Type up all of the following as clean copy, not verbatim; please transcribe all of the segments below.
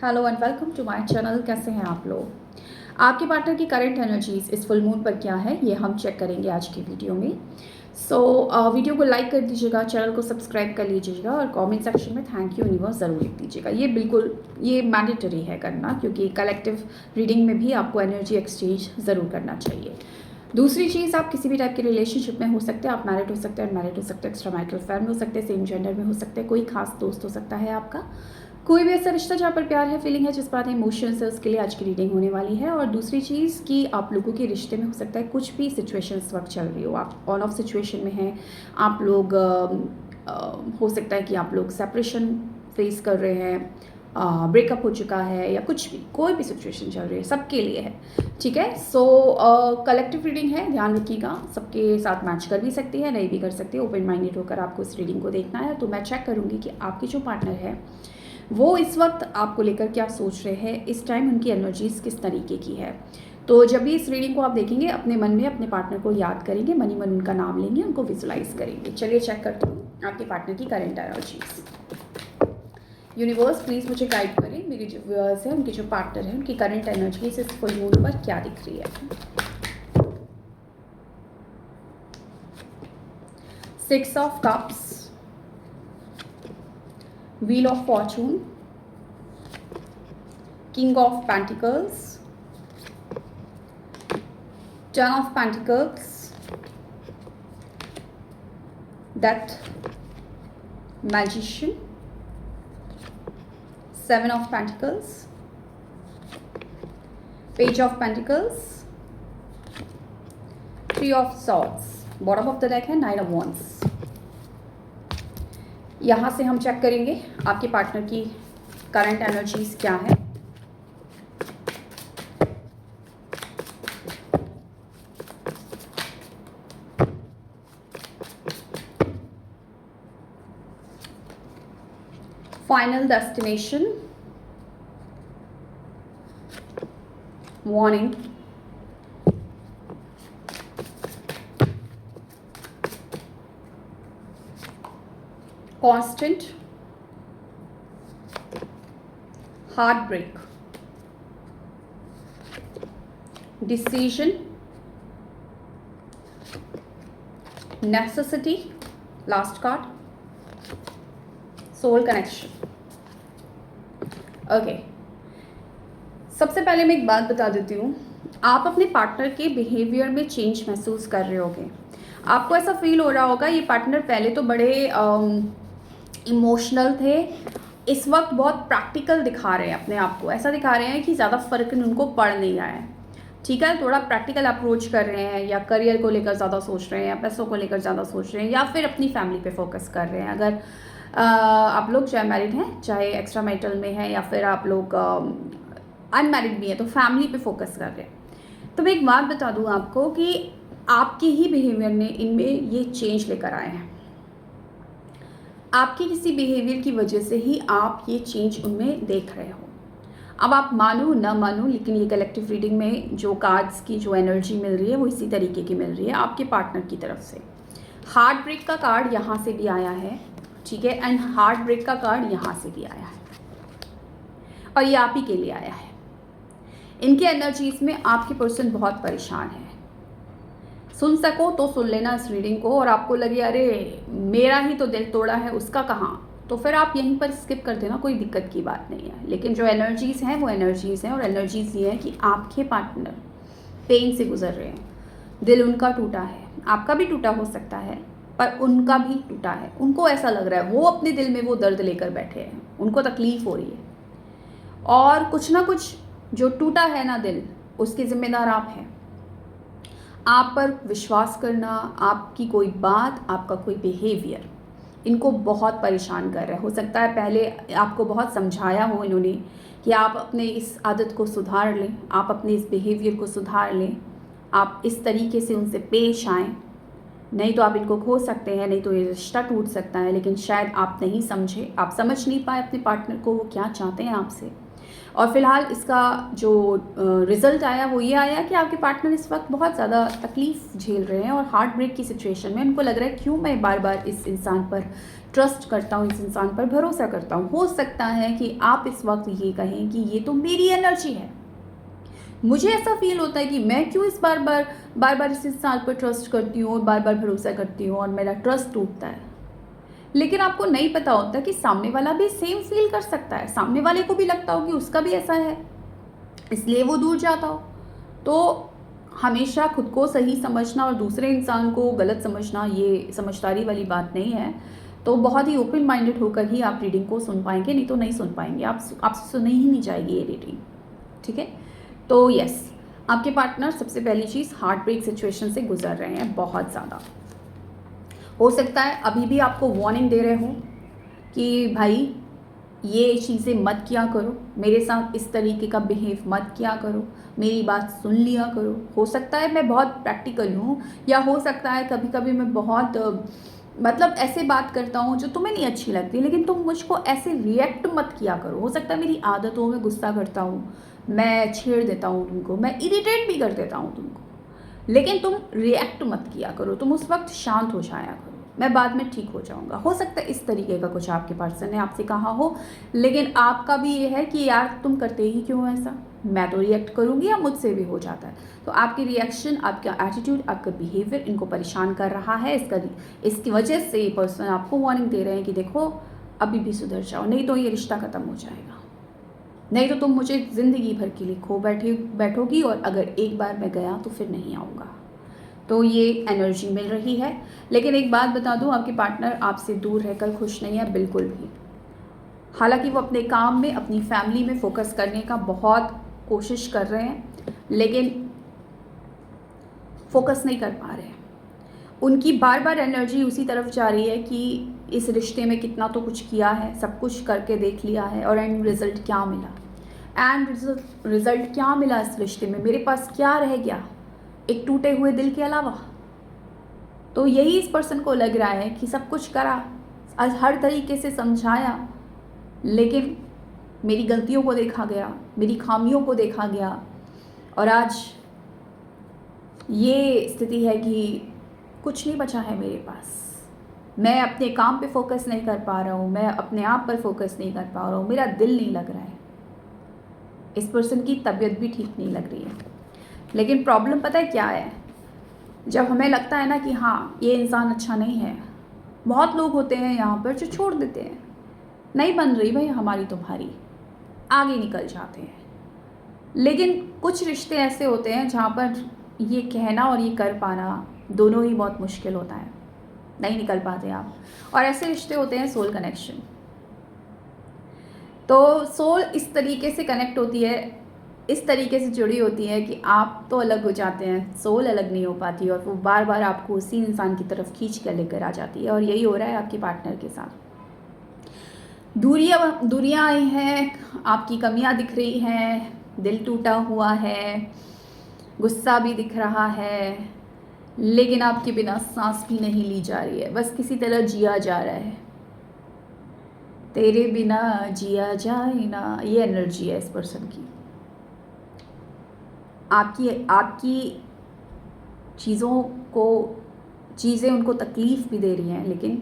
Hello and welcome to my channel. कैसे हैं आप लोग? आपके पार्टनर की करंट एनर्जीज इस फुल मून पर क्या है ये हम चेक करेंगे आज की वीडियो में। वीडियो को लाइक कर दीजिएगा, चैनल को सब्सक्राइब कर लीजिएगा और कमेंट सेक्शन में थैंक यू यूनिवर्स ज़रूर लिख दीजिएगा। ये मैंडेटरी है करना, क्योंकि कलेक्टिव रीडिंग में भी आपको एनर्जी एक्सचेंज ज़रूर करना चाहिए। दूसरी चीज़, आप किसी भी टाइप के रिलेशनशिप में हो सकते हैं। आप मैरिड हो सकते हैं, अनमैरिड हो सकते हैं, एक्स्ट्रा मैरिटल अफेयर में हो सकते हैं, सेम जेंडर में हो सकते हैं, कोई खास दोस्त हो सकता है आपका, कोई भी ऐसा रिश्ता जहाँ पर प्यार है, फीलिंग है, जिस बात है, इमोशंस है, उसके लिए आज की रीडिंग होने वाली है। और दूसरी चीज़ कि आप लोगों के रिश्ते में हो सकता है कुछ भी सिचुएशन इस वक्त चल रही हो, आप ऑन ऑफ सिचुएशन में हैं, आप लोग हो सकता है कि आप लोग सेपरेशन फेस कर रहे हैं, ब्रेकअप हो चुका है, या कुछ भी, कोई भी सिचुएशन चल रही है, सबके लिए है। ठीक है। कलेक्टिव रीडिंग है, ध्यान रखिएगा, सबके साथ मैच कर भी सकती है, नहीं भी कर सकती है। ओपन माइंडेड होकर आपको इस रीडिंग को देखना है। तो मैं चेक करूँगी कि आपके जो पार्टनर है वो इस वक्त आपको लेकर क्या सोच रहे हैं, इस टाइम उनकी एनर्जीज किस तरीके की है। तो जब भी इस रीडिंग को आप देखेंगे, अपने मन में अपने पार्टनर को याद करेंगे, मनी मन उनका नाम लेंगे, उनको विजुलाइज करेंगे। चलिए चेक करते हूँ आपके पार्टनर की करंट एनर्जीज। यूनिवर्स प्लीज़ मुझे गाइड करें, मेरे जो व्यूअर्स हैं उनके जो पार्टनर हैं उनकी करंट एनर्जीज इस फुल मून पर क्या दिख रही है। 6 of cups, Wheel of Fortune, King of Pentacles, Ten of Pentacles, Death, Magician, Seven of Pentacles, Page of Pentacles, Three of Swords, bottom of the deck है Nine of Wands। यहाँ से हम check करेंगे आपके पार्टनर की current energies क्या है। Final destination, warning, constant, heart break, decision, necessity, last card, soul connection. Okay, सबसे पहले मैं एक बात बता देती हूँ, आप अपने पार्टनर के बिहेवियर में चेंज महसूस कर रहे होगे। आपको ऐसा फील हो रहा होगा ये पार्टनर पहले तो बड़े इमोशनल थे, इस वक्त बहुत प्रैक्टिकल दिखा रहे हैं अपने आप को। ऐसा दिखा रहे हैं कि ज़्यादा फ़र्क उनको पड़ नहीं रहा है। ठीक है, थोड़ा प्रैक्टिकल अप्रोच कर रहे हैं, या करियर को लेकर ज़्यादा सोच रहे हैं, या पैसों को लेकर ज़्यादा सोच रहे हैं, या फिर अपनी फैमिली पे फोकस कर रहे हैं। अगर आप लोग चाहे मैरिड हैं, चाहे एक्स्ट्रा मैरिटल में हैं, या फिर आप लोग अनमैरिड भी हैं, तो फैमिली पे फोकस कर रहे हैं। तो मैं एक बात बता दूँ आपको कि आपके ही बिहेवियर ने इनमें ये चेंज लेकर आए हैं। आपके किसी बिहेवियर की वजह से ही आप ये चेंज उनमें देख रहे हो। अब आप मानो ना मानो, लेकिन ये कलेक्टिव रीडिंग में जो कार्ड्स की जो एनर्जी मिल रही है वो इसी तरीके की मिल रही है आपके पार्टनर की तरफ से। हार्ट ब्रेक का कार्ड यहाँ से भी आया है, ठीक है, एंड हार्ट ब्रेक का कार्ड यहाँ से भी आया है, और ये आप ही के लिए आया है। इनके एनर्जीज में आपके पर्सन बहुत परेशान है। सुन सको तो सुन लेना इस रीडिंग को, और आपको लगे अरे मेरा ही तो दिल तोड़ा है, उसका कहाँ, तो फिर आप यहीं पर स्किप कर देना, कोई दिक्कत की बात नहीं है। लेकिन जो एनर्जीज़ हैं वो एनर्जीज़ हैं, और एनर्जीज़ ये है कि आपके पार्टनर पेन से गुजर रहे हैं, दिल उनका टूटा है, आपका भी टूटा हो सकता है, पर उनका भी टूटा है। उनको ऐसा लग रहा है वो अपने दिल में वो दर्द लेकर बैठे हैं, उनको तकलीफ़ हो रही है, और कुछ ना कुछ जो टूटा है ना दिल, उसके ज़िम्मेदार आप हैं। आप पर विश्वास करना, आपकी कोई बात, आपका कोई बिहेवियर इनको बहुत परेशान कर रहा है। हो सकता है पहले आपको बहुत समझाया हो इन्होंने कि आप अपने इस आदत को सुधार लें, आप अपने इस बिहेवियर को सुधार लें, आप इस तरीके से उनसे पेश आएँ, नहीं तो आप इनको खो सकते हैं, नहीं तो ये रिश्ता टूट सकता है। लेकिन शायद आप नहीं समझे, आप समझ नहीं पाए अपने पार्टनर को वो क्या चाहते हैं आपसे। और फिलहाल इसका जो रिज़ल्ट आया वो ये आया कि आपके पार्टनर इस वक्त बहुत ज़्यादा तकलीफ़ झेल रहे हैं, और हार्ट ब्रेक की सिचुएशन में उनको लग रहा है क्यों मैं बार बार इस इंसान पर ट्रस्ट करता हूँ, इस इंसान पर भरोसा करता हूँ। हो सकता है कि आप इस वक्त ये कहें कि ये तो मेरी एनर्जी है, मुझे ऐसा फील होता है कि मैं क्यों इस बार बार इस इंसान पर ट्रस्ट करती हूँ और बार बार भरोसा करती हूँ और मेरा ट्रस्ट टूटता है। लेकिन आपको नहीं पता होता कि सामने वाला भी सेम फील कर सकता है, सामने वाले को भी लगता हो कि उसका भी ऐसा है, इसलिए वो दूर जाता हो। तो हमेशा खुद को सही समझना और दूसरे इंसान को गलत समझना, ये समझदारी वाली बात नहीं है। तो बहुत ही ओपन माइंडेड होकर ही आप रीडिंग को सुन पाएंगे, नहीं तो नहीं सुन पाएंगे, आपसे सुनी ही नहीं जाएगी ये रीडिंग, ठीक है। तो यस, आपके पार्टनर सबसे पहली चीज़ हार्ट ब्रेक सिचुएशन से गुजर रहे हैं बहुत ज़्यादा। हो सकता है अभी भी आपको वार्निंग दे रहे हो कि भाई ये चीज़ें मत किया करो, मेरे साथ इस तरीके का बिहेव मत किया करो, मेरी बात सुन लिया करो। हो सकता है मैं बहुत प्रैक्टिकल हूँ, या हो सकता है कभी कभी मैं बहुत मतलब ऐसे बात करता हूँ जो तुम्हें नहीं अच्छी लगती, लेकिन तुम मुझको ऐसे रिएक्ट मत किया करो। हो सकता है मेरी आदतों में गुस्सा करता हूँ, मैं छेड़ देता हूँ तुमको, मैं इरिटेट भी कर देता हूँ तुमको, लेकिन तुम रिएक्ट मत किया करो, तुम उस वक्त शांत हो जाया करो, मैं बाद में ठीक हो जाऊंगा। हो सकता है इस तरीके का कुछ आपके पर्सन ने आपसे कहा हो, लेकिन आपका भी ये है कि यार तुम करते ही क्यों ऐसा, मैं तो रिएक्ट करूंगी या मुझसे भी हो जाता है। तो आपकी रिएक्शन, आपका एटीट्यूड, आपका बिहेवियर इनको परेशान कर रहा है। इसकी वजह से ये पर्सन आपको वार्निंग दे रहे हैं कि देखो अभी भी सुधर जाओ, नहीं तो ये रिश्ता ख़त्म हो जाएगा, नहीं तो तुम मुझे ज़िंदगी भर के लिए खो बैठोगी, और अगर एक बार मैं गया तो फिर नहीं आऊँगा। तो ये एनर्जी मिल रही है। लेकिन एक बात बता दूं, आपके पार्टनर आपसे दूर रहकर खुश नहीं है बिल्कुल भी। हालांकि वो अपने काम में, अपनी फैमिली में फोकस करने का बहुत कोशिश कर रहे हैं, लेकिन फोकस नहीं कर पा रहे हैं। उनकी बार बार एनर्जी उसी तरफ जा रही है कि इस रिश्ते में कितना तो कुछ किया है, सब कुछ करके देख लिया है, और एंड रिज़ल्ट क्या मिला, एंड रिज़ल्ट क्या मिला इस रिश्ते में, मेरे पास क्या रह गया एक टूटे हुए दिल के अलावा। तो यही इस पर्सन को लग रहा है कि सब कुछ करा, आज हर तरीके से समझाया, लेकिन मेरी गलतियों को देखा गया, मेरी खामियों को देखा गया, और आज ये स्थिति है कि कुछ नहीं बचा है मेरे पास। मैं अपने काम पे फोकस नहीं कर पा रहा हूँ, मैं अपने आप पर फोकस नहीं कर पा रहा हूँ, मेरा दिल नहीं लग रहा है, इस पर्सन की तबीयत भी ठीक नहीं लग रही है। लेकिन प्रॉब्लम पता है क्या है, जब हमें लगता है ना कि हाँ ये इंसान अच्छा नहीं है, बहुत लोग होते हैं यहाँ पर जो छोड़ देते हैं, नहीं बन रही भाई हमारी तुम्हारी, आगे निकल जाते हैं। लेकिन कुछ रिश्ते ऐसे होते हैं जहाँ पर ये कहना और ये कर पाना दोनों ही बहुत मुश्किल होता है, नहीं निकल पाते आप। और ऐसे रिश्ते होते हैं सोल कनेक्शन। तो सोल इस तरीके से कनेक्ट होती है, इस तरीके से जुड़ी होती है कि आप तो अलग हो जाते हैं, सोल अलग नहीं हो पाती, और वो बार बार आपको उसी इंसान की तरफ खींच कर लेकर आ जाती है। और यही हो रहा है आपके पार्टनर के साथ। दूरियां आई हैं, आपकी कमियां दिख रही हैं, दिल टूटा हुआ है, गुस्सा भी दिख रहा है, लेकिन आपके बिना सांस भी नहीं ली जा रही है, बस किसी तरह जिया जा रहा है, तेरे बिना जिया जाए ना, ये एनर्जी है इस पर्सन की। आपकी चीज़ें उनको तकलीफ़ भी दे रही हैं, लेकिन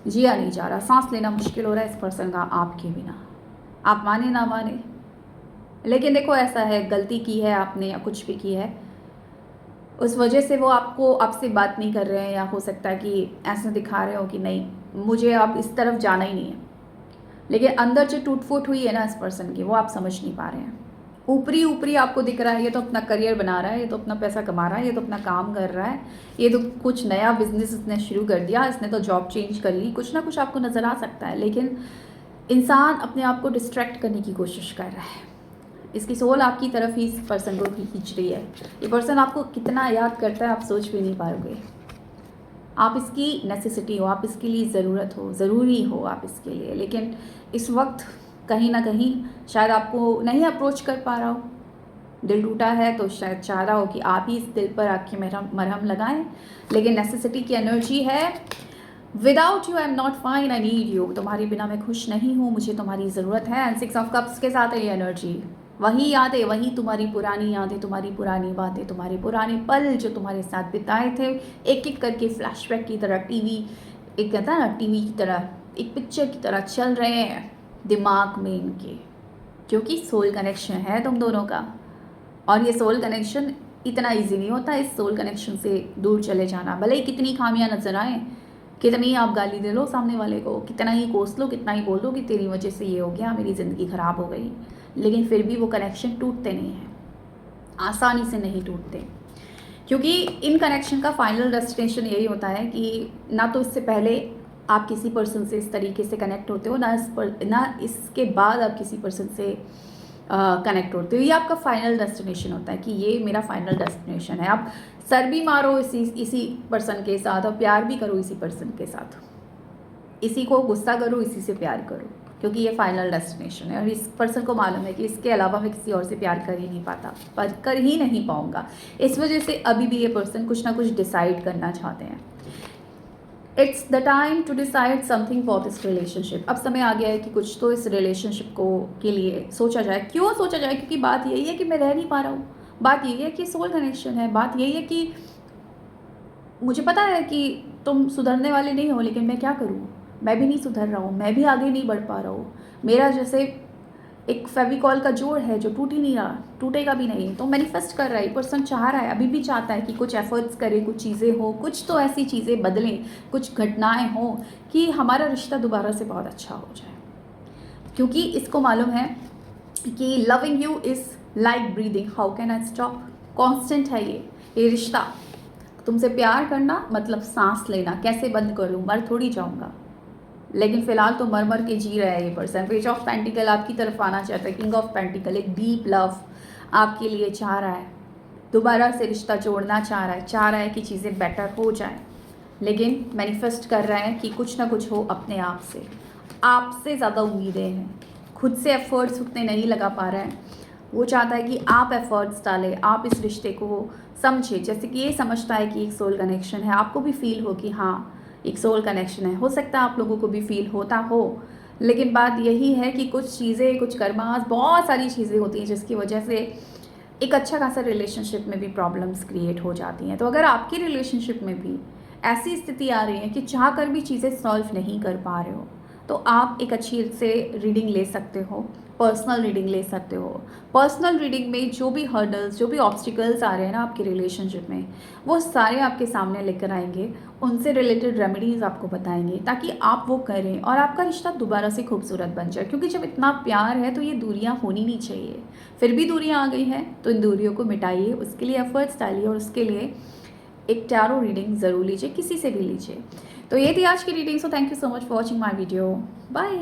जिया नहीं जा रहा, सांस लेना मुश्किल हो रहा है इस पर्सन का आपके बिना। आप माने ना माने, लेकिन देखो ऐसा है, गलती की है आपने या कुछ भी की है, उस वजह से वो आपसे बात नहीं कर रहे हैं, या हो सकता है कि ऐसा दिखा रहे हो कि नहीं मुझे अब इस तरफ जाना ही नहीं है, लेकिन अंदर जो टूट फूट हुई है ना इस पर्सन की, वो आप समझ नहीं पा रहे हैं। ऊपरी आपको दिख रहा है ये तो अपना करियर बना रहा है, ये तो अपना पैसा कमा रहा है, ये तो अपना काम कर रहा है, ये तो कुछ नया बिजनेस इसने शुरू कर दिया, इसने तो जॉब चेंज कर ली, कुछ ना कुछ आपको नज़र आ सकता है। लेकिन इंसान अपने आप को डिस्ट्रैक्ट करने की कोशिश कर रहा है, इसकी सोल आपकी तरफ ही इस पर्सन को खींच रही है। ये पर्सन आपको कितना याद करता है आप सोच भी नहीं पाओगे। आप इसकी नेसेसिटी हो, आप इसके लिए ज़रूरी हो आप इसके लिए, लेकिन इस वक्त कहीं ना कहीं शायद आपको नहीं अप्रोच कर पा रहा हो, दिल टूटा है तो शायद चाह रहा हो कि आप ही इस दिल पर आके मरहम लगाएं, लेकिन नेसेसिटी की एनर्जी है, without you I am not fine, I need you, तुम्हारे बिना मैं खुश नहीं हूँ, मुझे तुम्हारी ज़रूरत है। एंड 6 ऑफ कप्स के साथ है ये एनर्जी, वही यादें, वही तुम्हारी पुरानी यादें, तुम्हारी पुरानी बातें, तुम्हारे पुराने पल जो तुम्हारे साथ बिताए थे, एक एक करके फ्लैशबैक की तरह एक कहता है ना टीवी की तरह, एक पिक्चर की तरह चल रहे हैं दिमाग में इनके, क्योंकि सोल कनेक्शन है तुम दोनों का। और ये सोल कनेक्शन इतना इजी नहीं होता, इस सोल कनेक्शन से दूर चले जाना। भले ही कितनी खामियां नजर आए, कितनी आप गाली दे लो सामने वाले को, कितना ही कोस लो, कितना ही बोल दो कि तेरी वजह से ये हो गया, मेरी ज़िंदगी ख़राब हो गई, लेकिन फिर भी वो कनेक्शन टूटते नहीं हैं, आसानी से नहीं टूटते। क्योंकि इन कनेक्शन का फाइनल डेस्टिनेशन यही होता है कि ना तो इससे पहले आप किसी पर्सन से इस तरीके से कनेक्ट होते हो, ना इसके बाद आप किसी पर्सन से कनेक्ट होते हो। ये आपका फाइनल डेस्टिनेशन होता है कि ये मेरा फाइनल डेस्टिनेशन है। आप सर भी मारो इसी पर्सन के साथ, और प्यार भी करो इसी पर्सन के साथ, इसी को गुस्सा करो, इसी से प्यार करो, क्योंकि ये फाइनल डेस्टिनेशन है। और इस पर्सन को मालूम है कि इसके अलावा मैं किसी और से प्यार कर ही नहीं पाता, कर ही नहीं पाऊँगा। इस वजह से अभी भी ये पर्सन कुछ ना कुछ डिसाइड करना चाहते हैं। It's the time to decide something for this relationship. अब समय आ गया है कि कुछ तो इस रिलेशनशिप को के लिए सोचा जाए। क्यों सोचा जाए? क्योंकि बात यही है कि मैं रह नहीं पा रहा हूँ, बात यही है कि सोल कनेक्शन है, बात यही है कि मुझे पता है कि तुम सुधरने वाले नहीं हो, लेकिन मैं क्या करूँ, मैं भी नहीं सुधर रहा हूँ, मैं भी आगे नहीं बढ़ पा रहा हूँ। मेरा जैसे एक फेविकॉल का जोड़ है जो टूट ही नहीं रहा, टूटेगा भी नहीं। तो मैनिफेस्ट कर रहा है, पर्सन चाह रहा है, अभी भी चाहता है कि कुछ एफर्ट्स करे, कुछ चीज़ें हो, कुछ तो ऐसी चीज़ें बदलें, कुछ घटनाएं हो कि हमारा रिश्ता दोबारा से बहुत अच्छा हो जाए। क्योंकि इसको मालूम है कि loving you is like breathing, how can I stop. Constant है ये रिश्ता। तुमसे प्यार करना मतलब सांस लेना, कैसे बंद करूँ, मर थोड़ी जाऊँगा। लेकिन फिलहाल तो मर मर के जी रहा है ये पर्सन। पेज ऑफ पेंटिकल आपकी तरफ आना चाहता है, किंग ऑफ पेंटिकल एक डीप लव आपके लिए चाह रहा है, दोबारा से रिश्ता जोड़ना चाह रहा है कि चीज़ें बेटर हो जाए, लेकिन मैनिफेस्ट कर रहा है कि कुछ ना कुछ हो अपने आप से। आपसे ज़्यादा उम्मीदें हैं, खुद से एफर्ट्स उतने नहीं लगा पा रहा है। वो चाहता है कि आप एफर्ट्स डालें, आप इस रिश्ते को समझें। जैसे कि ये समझता है कि एक सोल कनेक्शन है, आपको भी फील हो कि हाँ एक सोल कनेक्शन है। हो सकता है आप लोगों को भी फील होता हो, लेकिन बात यही है कि कुछ चीज़ें, कुछ कर्मास, बहुत सारी चीज़ें होती हैं जिसकी वजह से एक अच्छा खासा रिलेशनशिप में भी प्रॉब्लम्स क्रिएट हो जाती हैं। तो अगर आपकी रिलेशनशिप में भी ऐसी स्थिति आ रही है कि चाह कर भी चीज़ें सॉल्व नहीं कर पा रहे हो, तो आप एक अच्छी से रीडिंग ले सकते हो, पर्सनल रीडिंग ले सकते हो। पर्सनल रीडिंग में जो भी हर्डल्स, जो भी ऑब्स्टिकल्स आ रहे हैं ना आपकी रिलेशनशिप में, वो सारे आपके सामने लेकर आएंगे, उनसे रिलेटेड रेमेडीज़ आपको बताएंगे, ताकि आप वो करें और आपका रिश्ता दोबारा से खूबसूरत बन जाए। क्योंकि जब इतना प्यार है तो ये दूरियां होनी नहीं चाहिए। फिर भी दूरियां आ गई हैं तो इन दूरियों को मिटाइए, उसके लिए एफर्ट्स डालिए, और उसके लिए एक टैरो रीडिंग ज़रूर लीजिए, किसी से भी लीजिए। तो ये थी आज की reading. So thank you so much for watching my video. Bye.